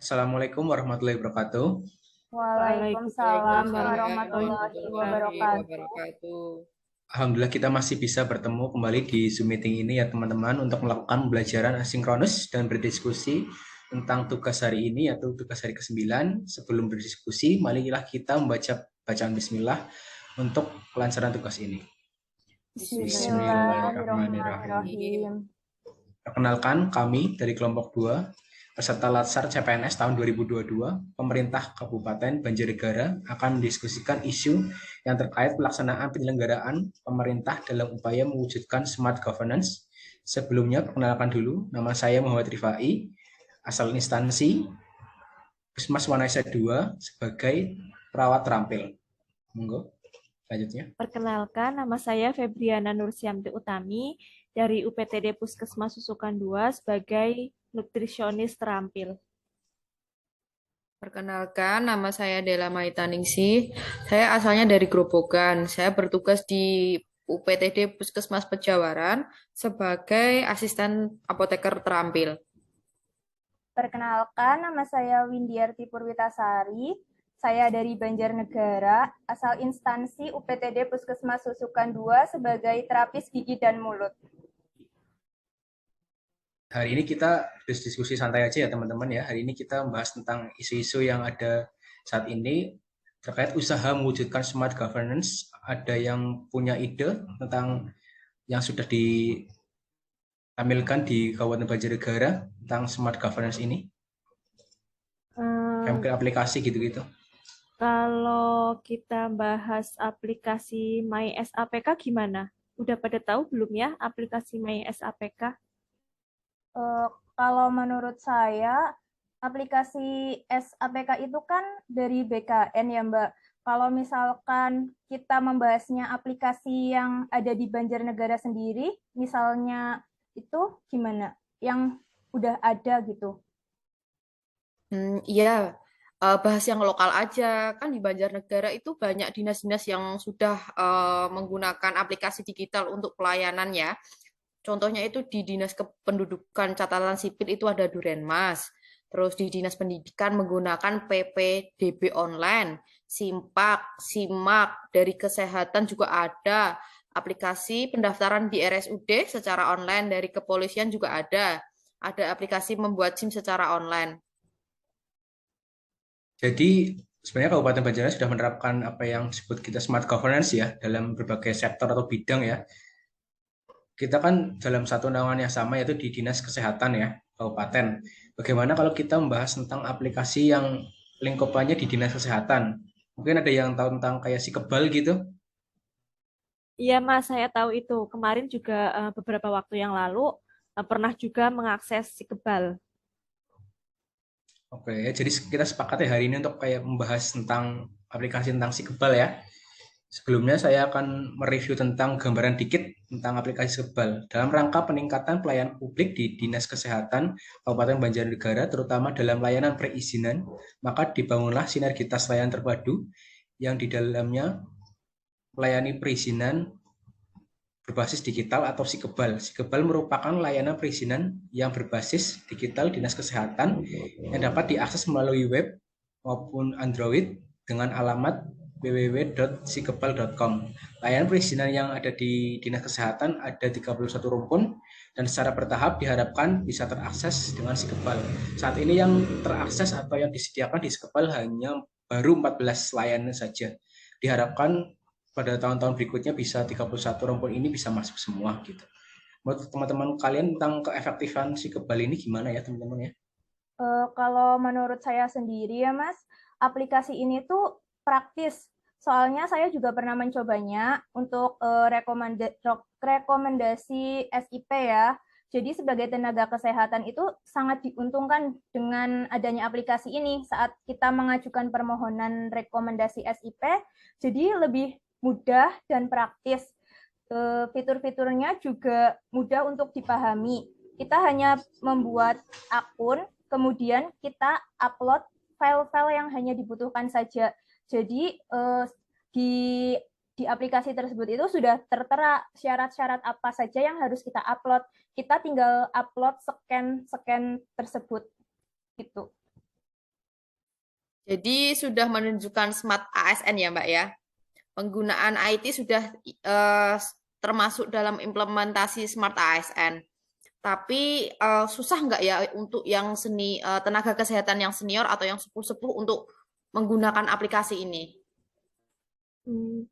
Assalamualaikum warahmatullahi wabarakatuh. Waalaikumsalam Waalaikumsalam warahmatullahi warahmatullahi wabarakatuh. wabarakatuh. Alhamdulillah kita masih bisa bertemu kembali di Zoom meeting ini ya teman-teman untuk melakukan pembelajaran asinkronus dan berdiskusi tentang tugas hari ini atau tugas hari ke-9. Sebelum berdiskusi, marilah kita membaca bacaan bismillah untuk kelancaran tugas ini. Bismillahirrahmanirrahim. Bismillahirrahmanirrahim. Perkenalkan kami dari kelompok 2 peserta Latsar CPNS tahun 2022, pemerintah Kabupaten Banjarnegara akan mendiskusikan isu yang terkait pelaksanaan penyelenggaraan pemerintah dalam upaya mewujudkan smart governance. Sebelumnya, perkenalkan dulu, nama saya Muhammad Rifai, asal instansi Puskesmas Wanayasa 2 sebagai perawat terampil. Monggo, selanjutnya. Perkenalkan, nama saya Febriana Nursiamti Utami dari UPTD Puskesmas Susukan 2 sebagai nutrisionis terampil. Perkenalkan, nama saya Dela Maitaningsih. Saya asalnya dari Grobogan. Saya bertugas di UPTD Puskesmas Pejawaran sebagai asisten apoteker terampil. Perkenalkan, nama saya Windiarti Purwitasari. Saya dari Banjarnegara, asal instansi UPTD Puskesmas Susukan 2 sebagai terapis gigi dan mulut. Hari ini kita diskusi santai aja ya teman-teman ya. Hari ini kita membahas tentang isu-isu yang ada saat ini terkait usaha mewujudkan smart governance. Ada yang punya ide tentang yang sudah ditampilkan di Kabupaten Banjarnegara tentang smart governance ini? Kayak mungkin aplikasi gitu-gitu. Kalau kita bahas aplikasi MySAPK gimana? Udah pada tahu belum ya aplikasi MySAPK? Kalau menurut saya, aplikasi SAPK itu kan dari BKN ya Mbak. Kalau misalkan kita membahasnya aplikasi yang ada di Banjarnegara sendiri, misalnya itu gimana? Yang udah ada gitu. Iya, bahas yang lokal aja. Kan di Banjarnegara itu banyak dinas-dinas yang sudah menggunakan aplikasi digital untuk pelayanan ya. Contohnya itu di Dinas Kependudukan Catatan Sipil itu ada Durenmas. Terus di Dinas Pendidikan menggunakan PPDB online, Simpak, Simak, dari kesehatan juga ada. Aplikasi pendaftaran di RSUD secara online, dari kepolisian juga ada. Ada aplikasi membuat SIM secara online. Jadi sebenarnya Kabupaten Banjarnegara sudah menerapkan apa yang disebut kita smart governance ya dalam berbagai sektor atau bidang ya. Kita kan dalam satu naungan yang sama yaitu di Dinas Kesehatan ya, Kabupaten. Bagaimana kalau kita membahas tentang aplikasi yang lingkupannya di Dinas Kesehatan? Mungkin ada yang tahu tentang kayak si kebal gitu. Iya Mas, saya tahu itu. Kemarin juga beberapa waktu yang lalu pernah juga mengakses si kebal. Oke, ya, jadi kita sepakat ya hari ini untuk kayak membahas tentang aplikasi tentang si kebal ya. Sebelumnya saya akan mereview tentang gambaran dikit tentang aplikasi Kebal dalam rangka peningkatan pelayanan publik di Dinas Kesehatan Kabupaten Banjarnegara terutama dalam layanan perizinan, maka dibangunlah sinergitas layanan terpadu yang di dalamnya melayani perizinan berbasis digital atau Sikebal. Sikebal merupakan layanan perizinan yang berbasis digital Dinas Kesehatan yang dapat diakses melalui web maupun Android dengan alamat www.sikebal.com. Layanan perizinan yang ada di Dinas Kesehatan ada 31 rumpun dan secara bertahap diharapkan bisa terakses dengan Sikebal. Saat ini yang terakses atau yang disediakan di Sikebal hanya baru 14 layanan saja. Diharapkan pada tahun-tahun berikutnya bisa 31 rumpun ini bisa masuk semua gitu. Menurut teman-teman kalian tentang keefektifan si kebal ini gimana ya teman-teman ya? Kalau menurut saya sendiri ya Mas, aplikasi ini tuh praktis. Soalnya saya juga pernah mencobanya untuk rekomendasi SIP ya. Jadi sebagai tenaga kesehatan itu sangat diuntungkan dengan adanya aplikasi ini saat kita mengajukan permohonan rekomendasi SIP. Jadi lebih mudah dan praktis. Fitur-fiturnya juga mudah untuk dipahami. Kita hanya membuat akun, kemudian kita upload file-file yang hanya dibutuhkan saja. Jadi di aplikasi tersebut itu sudah tertera syarat-syarat apa saja yang harus kita upload. Kita tinggal upload scan tersebut gitu. Jadi sudah menunjukkan smart ASN ya, Mbak ya. Penggunaan IT sudah termasuk dalam implementasi smart ASN. Tapi susah nggak ya untuk yang tenaga kesehatan yang senior atau yang sepuh-sepuh untuk menggunakan aplikasi ini? Hmm,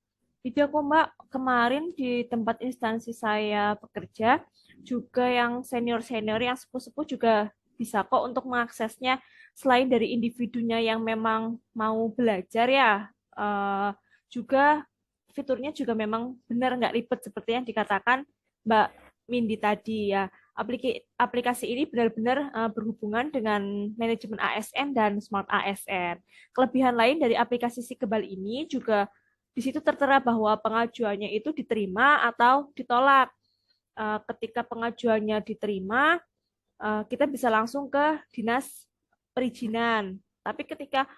Tidak kok Mbak, kemarin di tempat instansi saya bekerja, juga yang senior-senior, yang sepuh-sepuh juga bisa kok untuk mengaksesnya. Selain dari individunya yang memang mau belajar ya, juga fiturnya juga memang benar nggak ribet seperti yang dikatakan Mbak Mindy tadi ya. Aplikasi ini benar-benar berhubungan dengan manajemen ASN dan smart ASN. Kelebihan lain dari aplikasi si kebal ini juga di situ tertera bahwa pengajuannya itu diterima atau ditolak. Ketika pengajuannya diterima, kita bisa langsung ke dinas perizinan. Tapi ketika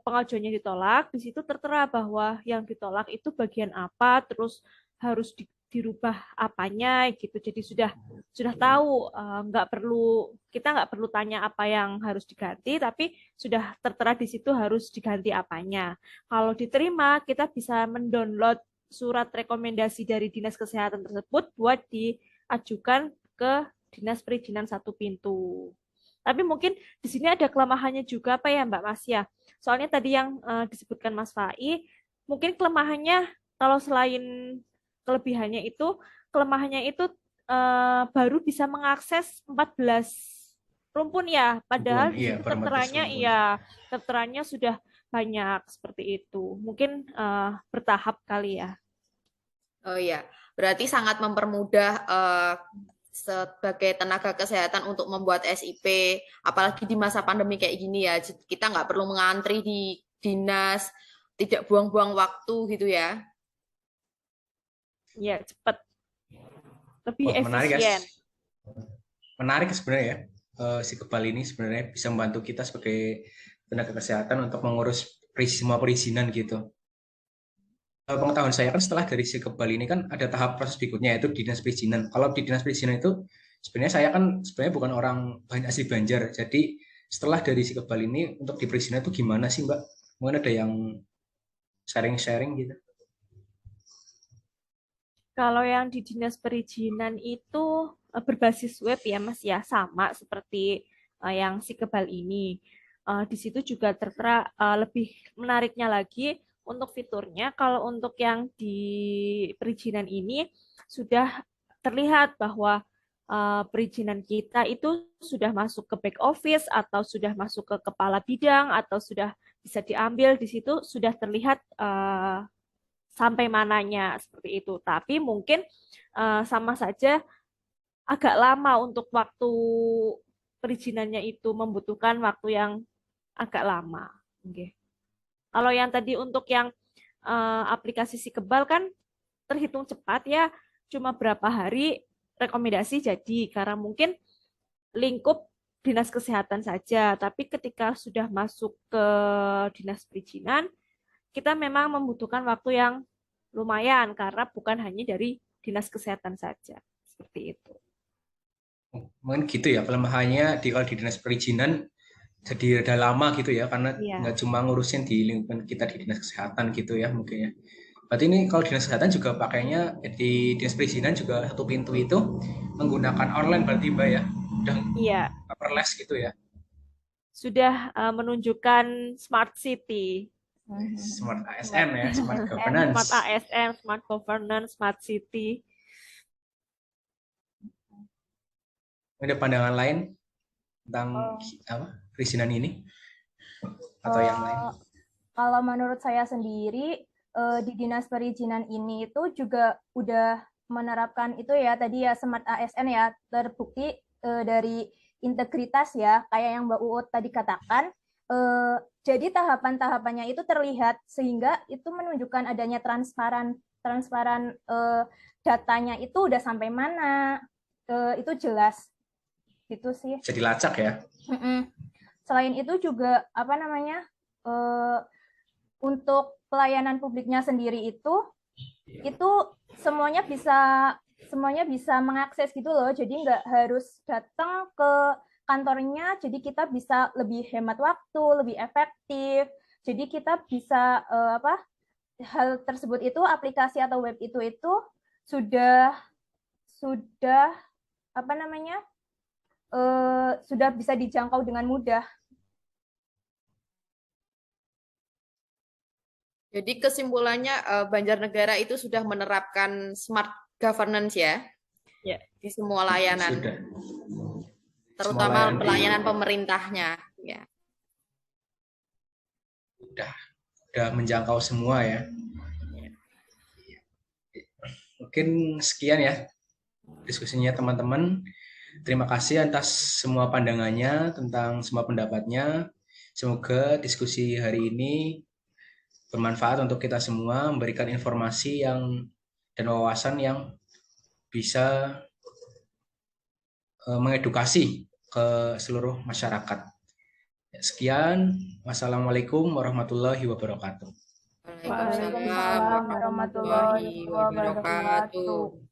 pengajuannya ditolak, di situ tertera bahwa yang ditolak itu bagian apa, terus harus dirubah apanya gitu. Jadi sudah tahu, kita nggak perlu tanya apa yang harus diganti, tapi sudah tertera di situ harus diganti apanya. Kalau diterima, kita bisa mendownload surat rekomendasi dari dinas kesehatan tersebut buat diajukan ke dinas perizinan satu pintu. Tapi mungkin di sini ada kelemahannya juga apa ya Mbak Masya? Soalnya tadi yang disebutkan Mas Fai, mungkin kalau selain kelemahannya itu baru bisa mengakses 14 rumpun ya. Padahal di Iya, situ per 14 rumpun. terteranya sudah banyak seperti itu. Mungkin bertahap kali ya. Oh iya, berarti sangat mempermudah sebagai tenaga kesehatan untuk membuat SIP, apalagi di masa pandemi kayak gini ya. Kita nggak perlu mengantri di dinas, tidak buang-buang waktu gitu ya. Ya, cepat. Lebih Wah, menarik ya. efisien. Menarik sebenarnya ya. Si kebal ini sebenarnya bisa membantu kita sebagai tenaga kesehatan untuk mengurus semua perizinan gitu. Pengetahuan saya kan setelah dari si kebal ini kan ada tahap proses berikutnya yaitu dinas perizinan. Kalau di dinas perizinan itu sebenarnya saya kan sebenarnya bukan orang asli Banjar. Jadi setelah dari si kebal ini untuk di perizinan itu gimana sih Mbak? Mungkin ada yang sharing-sharing gitu. Kalau yang di dinas perizinan itu berbasis web ya Mas ya, sama seperti yang si kebal ini. Di situ juga tertera lebih menariknya lagi untuk fiturnya. Kalau untuk yang di perizinan ini sudah terlihat bahwa perizinan kita itu sudah masuk ke back office atau sudah masuk ke kepala bidang atau sudah bisa diambil di situ sudah terlihat sampai mananya seperti itu. Tapi mungkin sama saja agak lama untuk waktu perizinannya itu membutuhkan waktu yang agak lama. Okay. Kalau yang tadi untuk yang aplikasi si kebal kan terhitung cepat ya, cuma berapa hari rekomendasi jadi karena mungkin lingkup dinas kesehatan saja. Tapi ketika sudah masuk ke dinas perizinan, kita memang membutuhkan waktu yang lumayan karena bukan hanya dari dinas kesehatan saja. Seperti itu. Mungkin gitu ya kelemahannya kalau di dinas perizinan jadi rada lama gitu ya karena nggak Iya. cuma ngurusin di lingkungan kita di dinas kesehatan gitu ya mungkin ya. Berarti ini kalau dinas kesehatan juga pakainya di dinas perizinan juga satu pintu itu menggunakan online berarti Mbak ya. Udah Iya, paperless gitu ya. sudah menunjukkan smart city. Smart ASN ya, smart governance. Smart ASN, smart governance, smart city. Ada pandangan lain tentang apa perizinan ini atau yang lain? Kalau menurut saya sendiri di dinas perizinan ini itu juga udah menerapkan itu ya tadi ya smart ASN ya terbukti dari integritas ya kayak yang Mbak Uut tadi katakan. Jadi tahapan-tahapannya itu terlihat sehingga itu menunjukkan adanya transparan datanya itu udah sampai mana itu jelas gitu sih. Bisa dilacak ya. Selain itu juga apa namanya untuk pelayanan publiknya sendiri itu semuanya bisa mengakses gitu loh. Jadi nggak harus datang ke kantornya, jadi kita bisa lebih hemat waktu, lebih efektif. Jadi kita bisa hal tersebut itu aplikasi atau web itu sudah apa namanya sudah bisa dijangkau dengan mudah. Jadi kesimpulannya Banjarnegara itu sudah menerapkan smart governance ya Ya. di semua layanan, Sudah. terutama layanan pelayanan pemerintahnya. Ya. Udah menjangkau semua ya. Mungkin sekian ya diskusinya teman-teman. Terima kasih atas semua pandangannya tentang semua pendapatnya. Semoga diskusi hari ini bermanfaat untuk kita semua, memberikan informasi dan wawasan yang bisa mengedukasi ke seluruh masyarakat. Sekian, wassalamualaikum warahmatullahi wabarakatuh. Waalaikumsalam warahmatullahi wabarakatuh.